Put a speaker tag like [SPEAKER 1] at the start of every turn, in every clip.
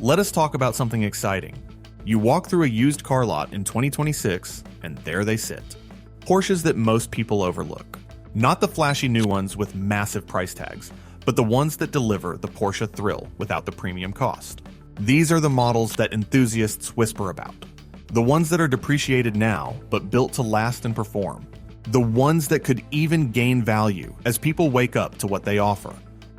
[SPEAKER 1] let us talk about something exciting. You walk through a used car lot in 2026, and there they sit. Porsches that most people overlook. Not the flashy new ones with massive price tags, but the ones that deliver the Porsche thrill without the premium cost. These are the models that enthusiasts whisper about. The ones that are depreciated now, but built to last and perform. The ones that could even gain value as people wake up to what they offer.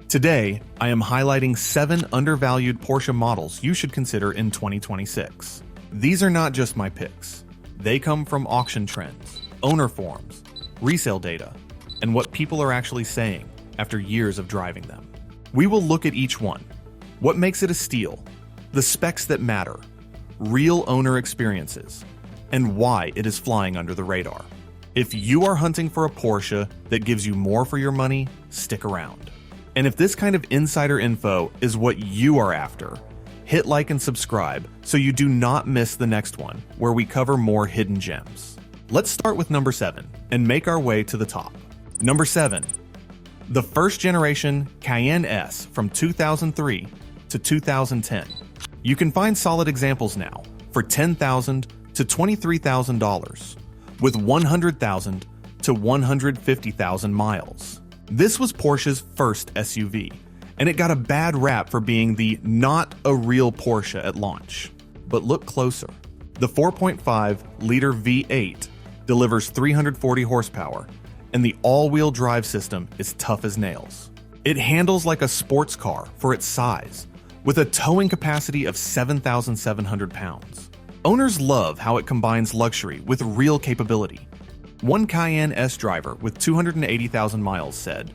[SPEAKER 1] Today, I am highlighting 7 undervalued Porsche models you should consider in 2026. These are not just my picks. They come from auction trends, owner forums, resale data, and what people are actually saying after years of driving them. We will look at each one. What makes it a steal? The specs that matter, real owner experiences, and why it is flying under the radar. If you are hunting for a Porsche that gives you more for your money, stick around. And if this kind of insider info is what you are after, hit like and subscribe so you do not miss the next one where we cover more hidden gems. Let's start with number 7 and make our way to the top. Number 7. The first generation Cayenne S from 2003 to 2010. You can find solid examples now for $10,000 to $23,000 with 100,000 to 150,000 miles. This was Porsche's first SUV, and it got a bad rap for being the not a real Porsche at launch. But look closer. The 4.5-liter V8 delivers 340 horsepower, and the all-wheel drive system is tough as nails. It handles like a sports car for its size, with a towing capacity of 7,700 pounds. Owners love how it combines luxury with real capability. One Cayenne S driver with 280,000 miles said,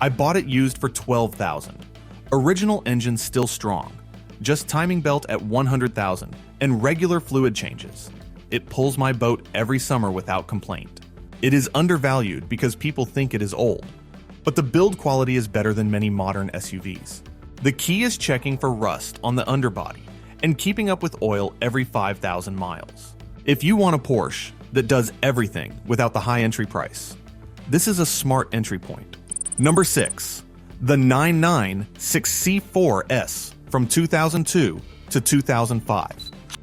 [SPEAKER 1] "I bought it used for $12,000. Original engine still strong, just timing belt at 100,000 and regular fluid changes. It pulls my boat every summer without complaint." It is undervalued because people think it is old, but the build quality is better than many modern SUVs. The key is checking for rust on the underbody and keeping up with oil every 5,000 miles. If you want a Porsche that does everything without the high entry price, this is a smart entry point. Number 6. The 996C4S from 2002 to 2005.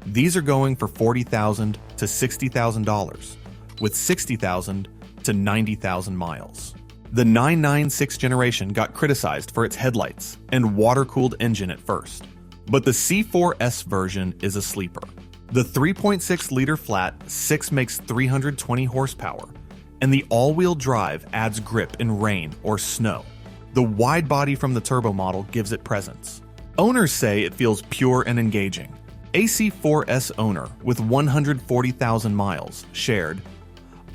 [SPEAKER 1] These are going for $40,000 to $60,000 with 60,000 to 90,000 miles. The 996 generation got criticized for its headlights and water-cooled engine at first, but the C4S version is a sleeper. The 3.6-liter flat 6 makes 320 horsepower, and the all-wheel drive adds grip in rain or snow. The wide body from the turbo model gives it presence. Owners say it feels pure and engaging. A C4S owner with 140,000 miles shared,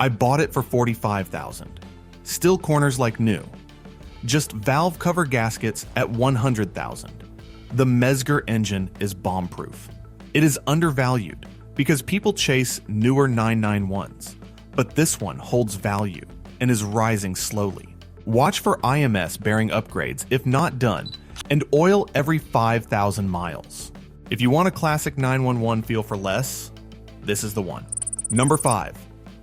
[SPEAKER 1] "I bought it for $45,000. Still corners like new. Just valve cover gaskets at 100,000. The Mezger engine is bomb-proof." It is undervalued because people chase newer 991s, but this one holds value and is rising slowly. Watch for IMS bearing upgrades if not done, and oil every 5,000 miles. If you want a classic 911 feel for less, this is the one. Number 5.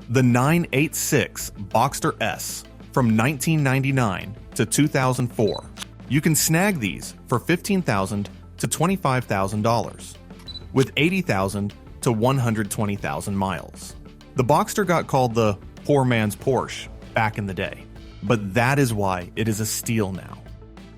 [SPEAKER 1] The 986 Boxster S from 1999 to 2004. You can snag these for $15,000 to $25,000 with 80,000 to 120,000 miles. The Boxster got called the poor man's Porsche back in the day, but that is why it is a steal now.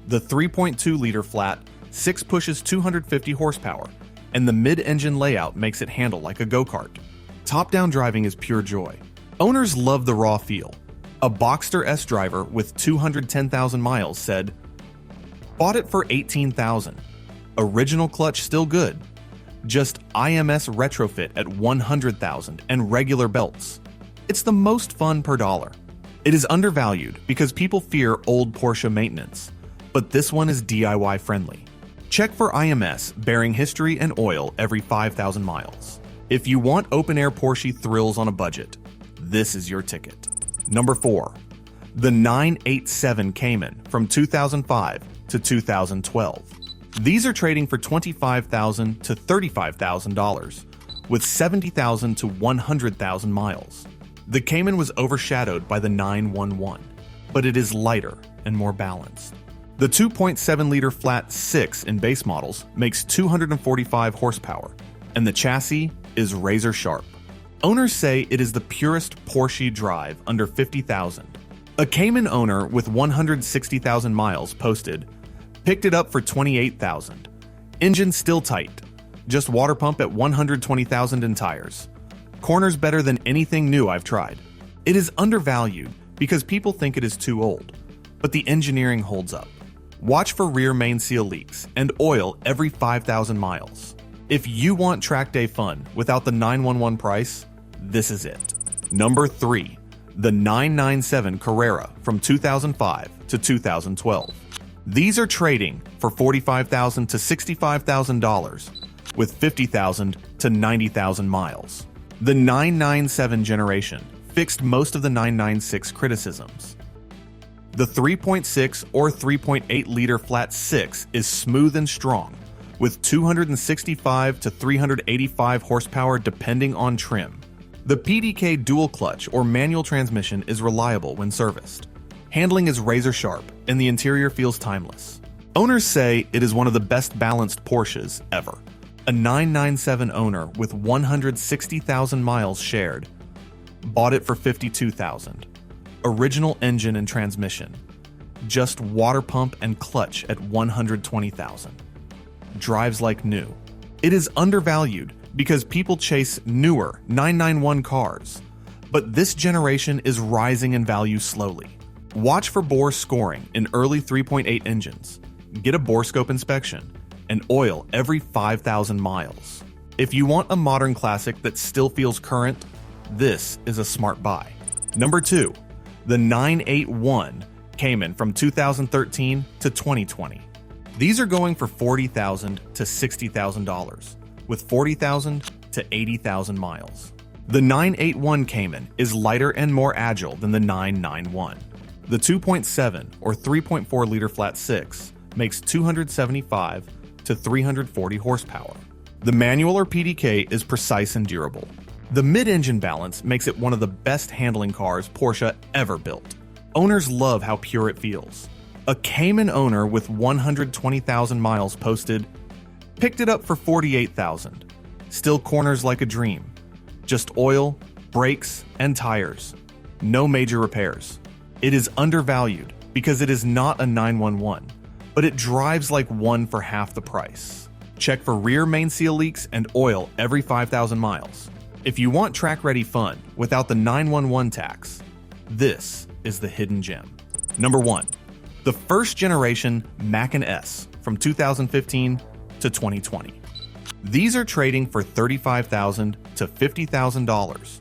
[SPEAKER 1] The 3.2-liter flat 6 pushes 250 horsepower, and the mid-engine layout makes it handle like a go-kart. Top-down driving is pure joy. Owners love the raw feel. A Boxster S driver with 210,000 miles said, "Bought it for $18,000. Original clutch still good. Just IMS retrofit at 100,000 and regular belts. It's the most fun per dollar." It is undervalued because people fear old Porsche maintenance, but this one is DIY friendly. Check for IMS bearing history and oil every 5,000 miles. If you want open-air Porsche thrills on a budget, this is your ticket. Number 4. The 987 Cayman from 2005 to 2012. These are trading for $25,000 to $35,000 with 70,000 to 100,000 miles. The Cayman was overshadowed by the 911, but it is lighter and more balanced. The 2.7-liter flat 6 in base models makes 245 horsepower, and the chassis is razor sharp. Owners say it is the purest Porsche drive under 50,000. A Cayman owner with 160,000 miles posted, picked it up for 28,000. Engine still tight, just water pump at 120,000 in tires. Corners better than anything new I've tried. It is undervalued because people think it is too old, but the engineering holds up. Watch for rear main seal leaks and oil every 5,000 miles. If you want track day fun without the 911 price, this is it. Number 3, the 997 Carrera from 2005 to 2012. These are trading for $45,000 to $65,000 with 50,000 to 90,000 miles. The 997 generation fixed most of the 996 criticisms. The 3.6 or 3.8 liter flat 6 is smooth and strong, with 265 to 385 horsepower depending on trim. The PDK dual clutch or manual transmission is reliable when serviced. Handling is razor sharp and the interior feels timeless. Owners say it is one of the best balanced Porsches ever. A 997 owner with 160,000 miles shared bought it for $52,000. Original engine and transmission. Just water pump and clutch at $120,000. Drives like new. It is undervalued because people chase newer 991 cars, but this generation is rising in value slowly. Watch for bore scoring in early 3.8 engines. Get a bore scope inspection and oil every 5,000 miles. If you want a modern classic that still feels current, this is a smart buy. Number 2, the 981 Cayman from 2013 to 2020. These are going for $40,000 to $60,000 with 40,000 to 80,000 miles. The 981 Cayman is lighter and more agile than the 991. The 2.7 or 3.4 liter flat 6 makes 275 to 340 horsepower. The manual or PDK is precise and durable. The mid-engine balance makes it one of the best handling cars Porsche ever built. Owners love how pure it feels. A Cayman owner with 120,000 miles posted, picked it up for $48,000. Still corners like a dream. Just oil, brakes, and tires. No major repairs. It is undervalued because it is not a 911, but it drives like one for half the price. Check for rear main seal leaks and oil every 5,000 miles. If you want track-ready fun without the 911 tax, this is the hidden gem. Number 1, the first generation Macan S from 2015 to 2020. These are trading for $35,000 to $50,000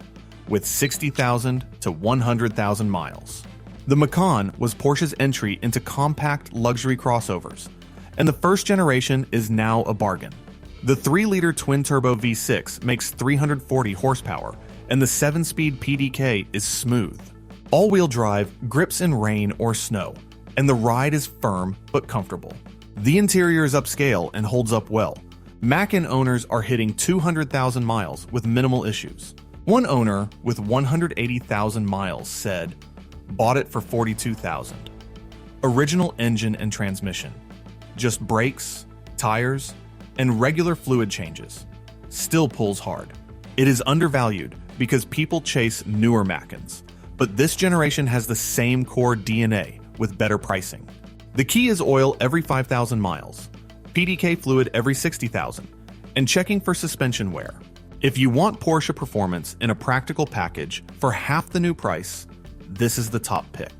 [SPEAKER 1] with 60,000 to 100,000 miles. The Macan was Porsche's entry into compact luxury crossovers, and the first generation is now a bargain. The 3-liter twin-turbo V6 makes 340 horsepower, and the 7-speed PDK is smooth. All-wheel drive grips in rain or snow, and the ride is firm but comfortable. The interior is upscale and holds up well. Macan owners are hitting 200,000 miles with minimal issues. One owner with 180,000 miles said, bought it for $42,000. Original engine and transmission. Just brakes, tires, and regular fluid changes. Still pulls hard. It is undervalued because people chase newer Macans, but this generation has the same core DNA with better pricing. The key is oil every 5,000 miles, PDK fluid every 60,000, and checking for suspension wear. If you want Porsche performance in a practical package for half the new price, this is the top pick.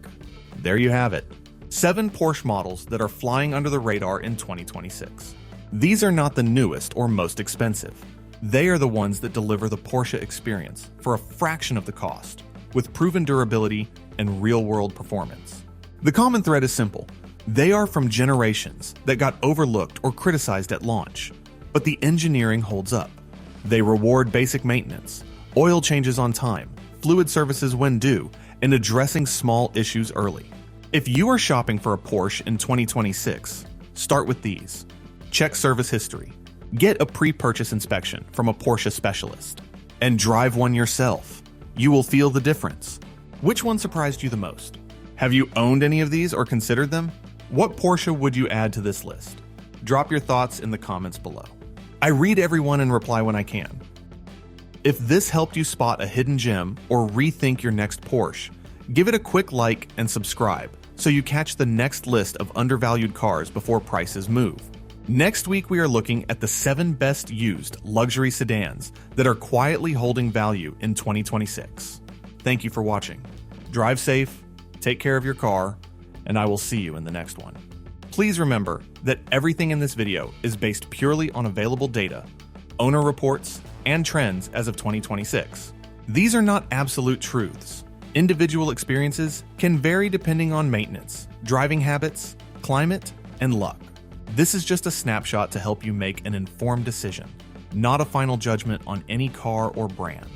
[SPEAKER 1] There you have it. 7 Porsche models that are flying under the radar in 2026. These are not the newest or most expensive. They are the ones that deliver the Porsche experience for a fraction of the cost, with proven durability and real-world performance. The common thread is simple. They are from generations that got overlooked or criticized at launch, but the engineering holds up. They reward basic maintenance, oil changes on time, fluid services when due, and addressing small issues early. If you are shopping for a Porsche in 2026, start with these. Check service history. Get a pre-purchase inspection from a Porsche specialist. And drive one yourself. You will feel the difference. Which one surprised you the most? Have you owned any of these or considered them? What Porsche would you add to this list? Drop your thoughts in the comments below. I read everyone and reply when I can. If this helped you spot a hidden gem or rethink your next Porsche, give it a quick like and subscribe so you catch the next list of undervalued cars before prices move. Next week, we are looking at the 7 best used luxury sedans that are quietly holding value in 2026. Thank you for watching. Drive safe, take care of your car, and I will see you in the next one. Please remember that everything in this video is based purely on available data, owner reports, and trends as of 2026. These are not absolute truths. Individual experiences can vary depending on maintenance, driving habits, climate, and luck. This is just a snapshot to help you make an informed decision, not a final judgment on any car or brand.